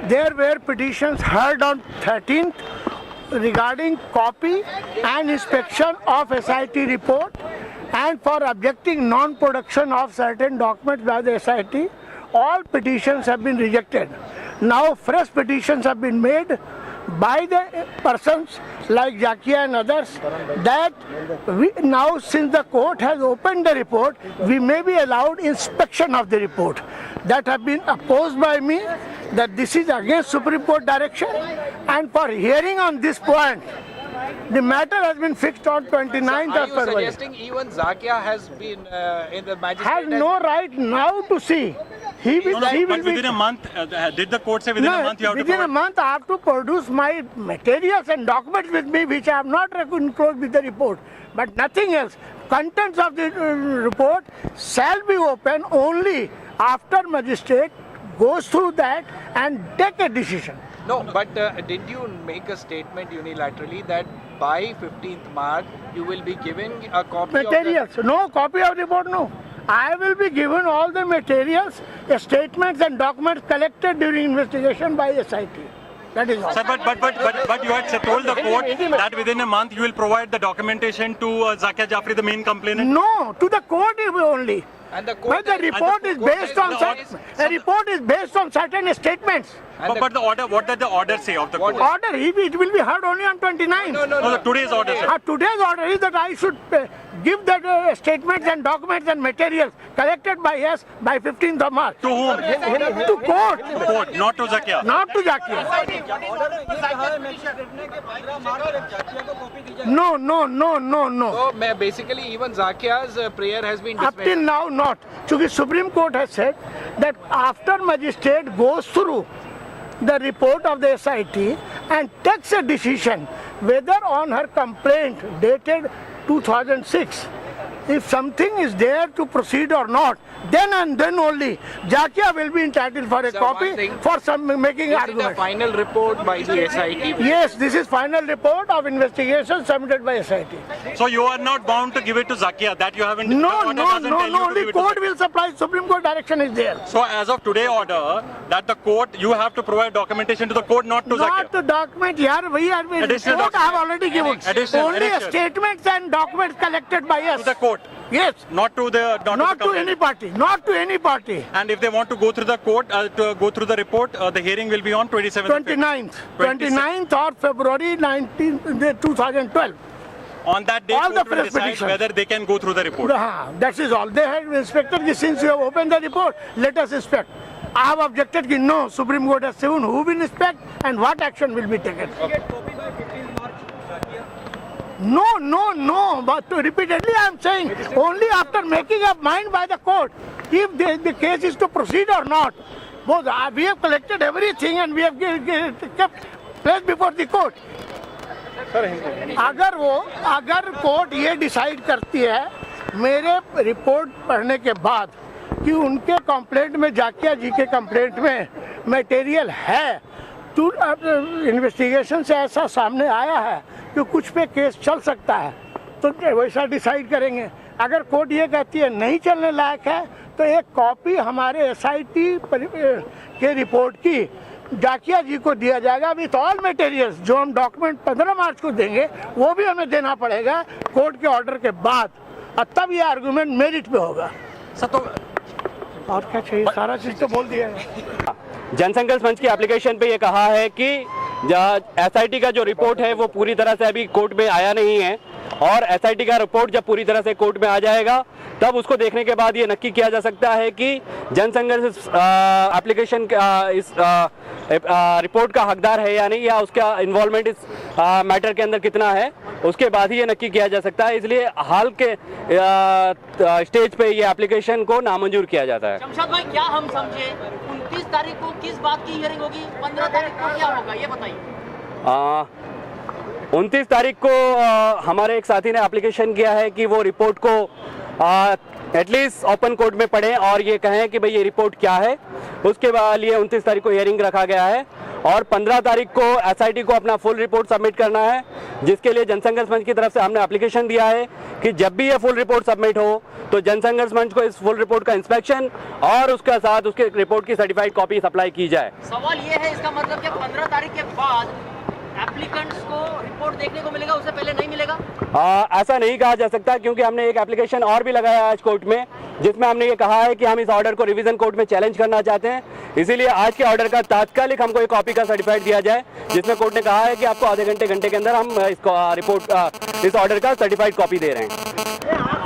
there were petitions heard on 13th regarding copy and inspection of SIT report and for objecting non-production of certain documents by the SIT. All petitions have been rejected. Now fresh petitions have been made by the persons like Jakia and others that now since the court has opened the report, we may be allowed inspection of the report. That have been opposed by me, that this is against Supreme Court direction, and for hearing on this point, the matter has been fixed on 29th of February. Are you suggesting even Zakia has been in the magistrate? Has no right now to see. He will, No, he but will be. within a month, did the court say within a month you have to within a provide? month I have to produce my materials and documents with me which I have not enclosed with the report. But nothing else. Contents of the report shall be open only after magistrate goes through that and take a decision. No, but did you make a statement unilaterally that by 15th March you will be giving a copy Materials. No copy of report, no. I will be given all the materials, statements and documents collected during investigation by SIT. That is all. Sir, but you had told the court that within a month you will provide the documentation to Zakia Jafri, the main complainant? No, to the court only. And the court But the report is based on the report is based on certain statements. But the order, what did the order say of the court? Order, it will be heard only on 29th. No, today's order, sir. Today's order is that I should give the statements and documents and materials collected by us by 15th of March. To whom? To court. To court, not to Zakia. Not to Jakia. No. So basically even Zakia's prayer has been Up dismissed. till now, not. Because Supreme Court has said that after magistrate goes through the report of the SIT and takes a decision whether on her complaint dated 2006, if something is there to proceed or not, then and then only Jakia will be entitled for a Sir, copy one thing, for some making This is the argument. final report by the SIT. Yes, this is final report of investigation submitted by SIT. So you are not bound to give it to Zakia, that you haven't... No, the order doesn't tell you to only give it to court Zakia. will supply, Supreme Court direction is there. So as of today order, that the court, you have to provide documentation to the court, not to Not Zakia. the document, yaar, we are Additional report I have document. already given. Additional. Only statements and documents collected by us. To the court, Yes, not to the... not the to any complainant. party, not to any party. And if they want to go through the court, to go through the report, the hearing will be on 27th. 29th of February 2012. On that day, All the court will fresh decide petitions. whether they can go through the report. That is all. They have inspected, since you have opened the report, let us inspect. I have objected, no, Supreme Court has said who will inspect and what action will be taken. No, but repeatedly I am saying, only after making up mind by the court, if the case is to proceed or not. Both, we have collected everything and we have kept placed before the court. अगर court ये decide करती है मेरे report पढ़ने के बाद कि उनके कंप्लेंट में जाकिया जी के कंप्लेंट में मटेरियल है, तो इन्वेस्टिगेशन से ऐसा सामने आया है कि कुछ पे केस चल सकता है, तो वैसा डिसाइड करेंगे. अगर कोर्ट ये कहती है नहीं चलने लायक है, तो एक कॉपी हमारे SIT के रिपोर्ट की जाकिया जी को दिया जाएगा विथ ऑल मटेरियल्स. जो हम डॉक्यूमेंट 15 मार्च को देंगे वो भी हमें देना पड़ेगा कोर्ट के ऑर्डर के बाद, और तब ये आर्गुमेंट मेरिट पे होगा. सर तो और क्या चाहिए, सारा चीज तो बोल दिया है. जनसंघर्ष मंच की एप्लीकेशन पे ये कहा है कि SIT का जो रिपोर्ट है वो पूरी तरह से अभी कोर्ट में आया नहीं है, और SIT का रिपोर्ट जब पूरी तरह से कोर्ट में आ जाएगा तब उसको देखने के बाद ये नक्की किया जा सकता है कि जनसंघर्ष एप्लीकेशन इस रिपोर्ट का हकदार है या नहीं, या उसका इन्वॉल्वमेंट इस मैटर के अंदर कितना है, उसके बाद ही ये नक्की किया जा सकता है. इसलिए हाल के स्टेज पे ये एप्लीकेशन को नामंजूर किया जाता है. शमशाद भाई, क्या हम समझे 29 तारीख को किस बात की हियरिंग होगी, 15 तारीख को क्या होगा ये बताइए. 29 तारीख को हमारे एक साथी ने एप्लीकेशन किया है कि वो रिपोर्ट को एटलीस्ट ओपन कोर्ट में पढ़ें और ये कहें कि भाई ये रिपोर्ट क्या है. उसके बाद लिए 29 तारीख को हियरिंग रखा गया है और 15 तारीख को एसआईटी को अपना फुल रिपोर्ट सबमिट करना है, जिसके लिए जनसंघर्ष मंच की तरफ से हमने एप्लीकेशन दिया है कि जब भी ये फुल रिपोर्ट सबमिट हो तो जनसंघर्ष मंच को इस फुल रिपोर्ट का इंस्पेक्शन और उसके साथ उसके रिपोर्ट की सर्टिफाइड कॉपी सप्लाई की जाए। सवाल ये है, इसका मतलब कि 15 तारीख के बाद एप्लीकेंट्स को रिपोर्ट देखने को मिलेगा, उससे पहले नहीं मिलेगा? ऐसा नहीं कहा जा सकता, क्योंकि हमने एक एप्लीकेशन और भी लगाया आज कोर्ट में, जिसमें हमने ये कहा है कि हम इस ऑर्डर को रिवीजन कोर्ट में चैलेंज करना चाहते हैं। इसीलिए आज के ऑर्डर का तात्कालिक हमको एक कॉपी का सर्टिफाइड दिया जाए, जिसमें कोर्ट ने कहा है कि आपको आधे घंटे के अंदर हम इसको इस ऑर्डर का सर्टिफाइड कॉपी दे रहे हैं।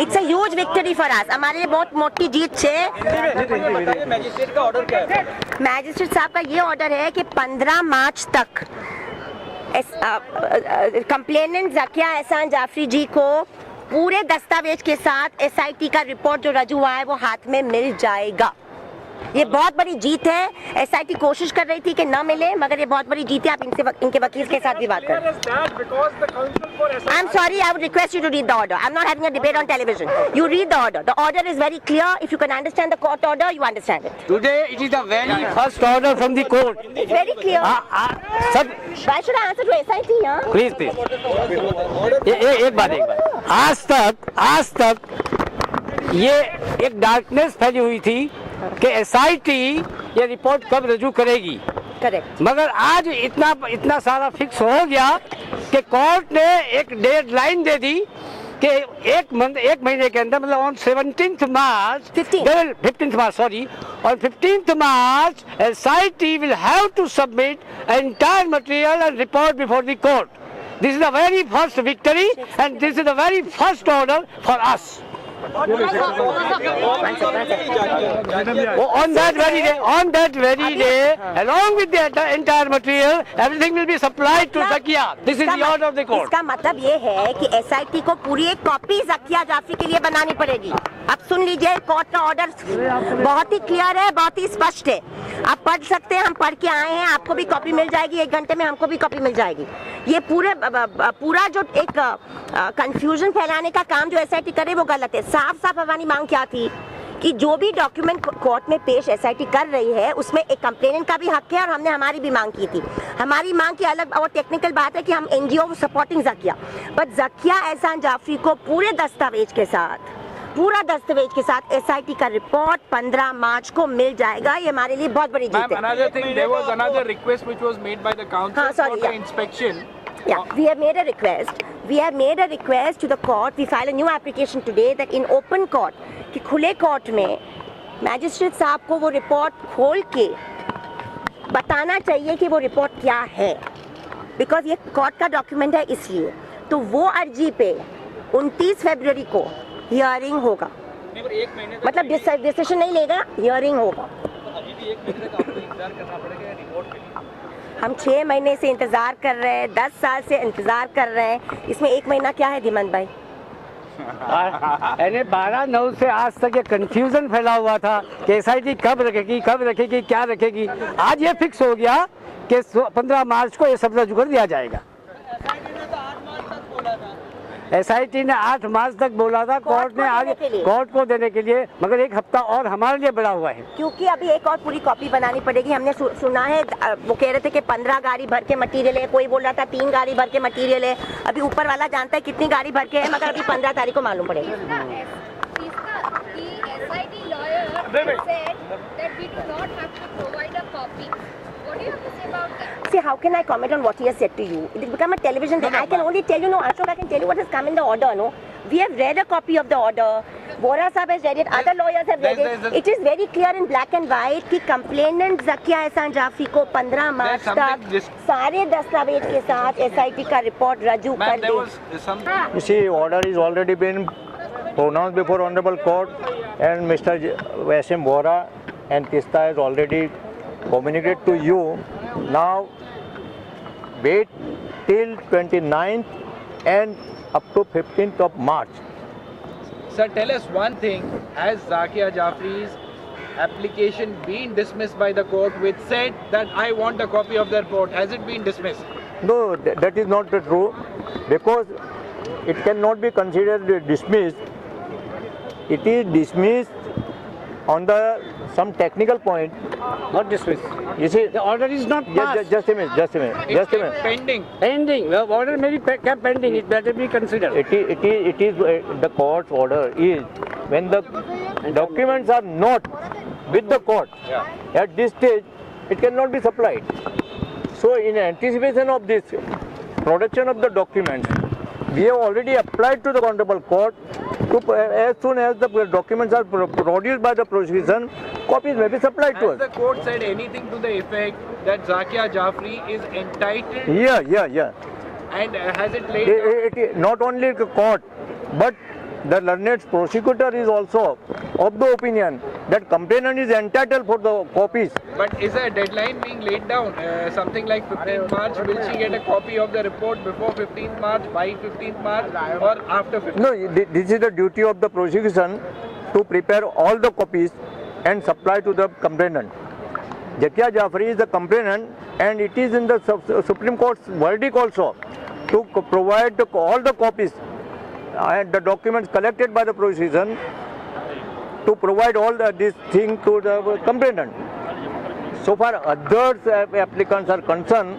It's a huge victory for us, हमारे लिए बहुत मोटी जीत है। मैजिस्ट्रेट का ऑर्डर क्या है? मैजिस्ट्रेट साहब का ये ऑर्डर है कि 15 मार्च तक कंप्लेनेंट जाकिया एहसान जाफरी जी को पूरे दस्तावेज के साथ एसआईटी का रिपोर्ट जो रजू हुआ है वो हाथ में मिल जाएगा। ये बहुत बड़ी जीत है। एसआईटी कोशिश कर रही थी कि ना मिले, मगर ये बहुत बड़ी जीत है। आप इनके वकील के साथ भी बात करें। I am sorry, I would request you to read the order. I am not having a debate on television. You read the order. The order is very clear. If you can understand the court order, you understand it. Today it is the very first order from the court. It's very clear. Sir, Why should I answer to SIT? Huh? please. एक बात आज तक ये एक darkness फैली हुई थी कि एसआईटी ये रिपोर्ट कब रजू करेगी। करेक्ट। मगर आज इतना सारा फिक्स हो गया कि कोर्ट ने एक डेडलाइन दे दी कि एक महीने के अंदर, मतलब on 17th March 15th March sorry, on 15th March SIT will have to submit entire material and report before the court. This is the very first victory and this is the very first order for us. On that very day, along with the entire material, everything will be supplied to Zakia. This is the order of the court. इसका मतलब ये है कि SIT को पूरी एक copy Zakia Jafri के लिए बनानी पड़ेगी। अब सुन लीजिए, कोर्ट का ऑर्डर बहुत ही क्लियर है, बहुत ही स्पष्ट है। आप पढ़ सकते हैं, हम पढ़ के आए हैं, आपको भी कॉपी मिल जाएगी। 1 घंटे में हमको भी कॉपी मिल जाएगी। ये पूरा जो एक कंफ्यूजन फैलाने का काम जो एसआईटी करे वो गलत है। साफ हमारी मांग क्या थी कि जो भी डॉक्यूमेंट कोर्ट में पेश एसआईटी कर रही है उसमें एक कंप्लेनेंट का भी हक है, और हमने हमारी भी मांग की थी। हमारी मांग की अलग और टेक्निकल बात है कि हम NGO supporting Zakia, but Zakia एहसान जाफरी को पूरे दस्तावेज के साथ एसआईटी का रिपोर्ट 15 मार्च को मिल जाएगा। ये हमारे लिए बहुत बड़ी जीत है। Another thing, there was another request which was made by the council for the inspection. Yeah, we have made a request. We have made a request to the court. We filed a new application today that in open court, कि खुले court में magistrate साहब को वो report खोल के बताना चाहिए कि वो रिपोर्ट क्या है, बिकॉज ये कोर्ट का डॉक्यूमेंट है। इसलिए तो वो अर्जी पे 29 फरवरी को हियरिंग होगा, मतलब डिसीजन नहीं लेगा, हियरिंग होगा। हम 6 महीने से इंतजार कर रहे हैं, 10 साल से इंतजार कर रहे हैं। इसमें 1 महीना क्या है धीमंत भाई? 12/9 से आज तक ये कंफ्यूजन फैला हुआ था कि एसआईटी कब रखेगी क्या रखेगी। आज ये फिक्स हो गया कि 15 मार्च को ये सब रजू कर दिया जाएगा। एसआईटी ने 8 मार्च तक बोला था, कोर्ट ने आगे कोर्ट को देने के लिए, मगर 1 हफ्ता और हमारे लिए बढ़ा हुआ है, क्योंकि अभी एक और पूरी कॉपी बनानी पड़ेगी। हमने सुना है, वो कह रहे थे कि 15 गाड़ी भर के मटीरियल है, कोई बोल रहा था 3 गाड़ी भर के मटीरियल है। अभी ऊपर वाला जानता है कितनी गाड़ी भर के है, मगर अभी 15 तारीख को मालूम पड़ेगा। See, how can I comment on what he has said to you? It has become a television thing. I can only tell you, no, Ashok, I can tell you what has come in the order, no? We have read a copy of the order. Vora Sahab has read it. Other lawyers have read it. It is very clear in black and white कि complainant Zakia एहसान जाफरी को 15 मार्च तक सारे दस्तावेज के साथ SIT का report रजू कर दे। You see, order is already been pronounced before Honorable Court, and Mr. S.M. Vora and Tista has already communicated to you. Now wait till 29th and up to 15th of March. Sir, tell us one thing. Has Zakia Jafri's application been dismissed by the court which said that I want a copy of the report? Has it been dismissed? No, that is not true, because it cannot be considered dismissed. It is dismissed on the some technical point, Not dismissed. you see, The order is not passed. just a minute, just a minute, It's just a minute. pending. Pending. The order may be kept pending. It better be considered. It is the court's order is when the documents are not with the court at this stage, it cannot be supplied. So in anticipation of this production of the documents, we have already applied to the Honorable Court to as soon as the documents are produced by the prosecution, copies may be supplied to Has the us. court said anything to the effect that Zakia Jafri is entitled Yeah. and has it laid down? It not only the court, but the learned prosecutor is also of the opinion that complainant is entitled for the copies. But is a deadline being laid down? Something like 15th March, will she get a copy of the report before 15th March, by 15th March or after 15th? No, this is the duty of the prosecution to prepare all the copies and supply to the complainant. Zakia Jafri is the complainant and it is in the Supreme Court's verdict also to provide all the copies and the documents collected by the prosecution to provide all this thing to the complainant. So far other applicants are concerned,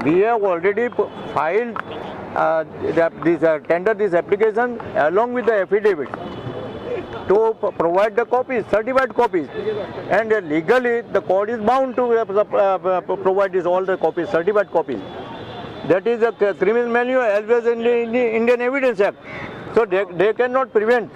we have already filed tender this application along with the affidavit to provide the copies, certified copies, and legally the court is bound to provide all the copies, certified copies. That is a criminal manual as well as in the Indian Evidence Act. So they cannot prevent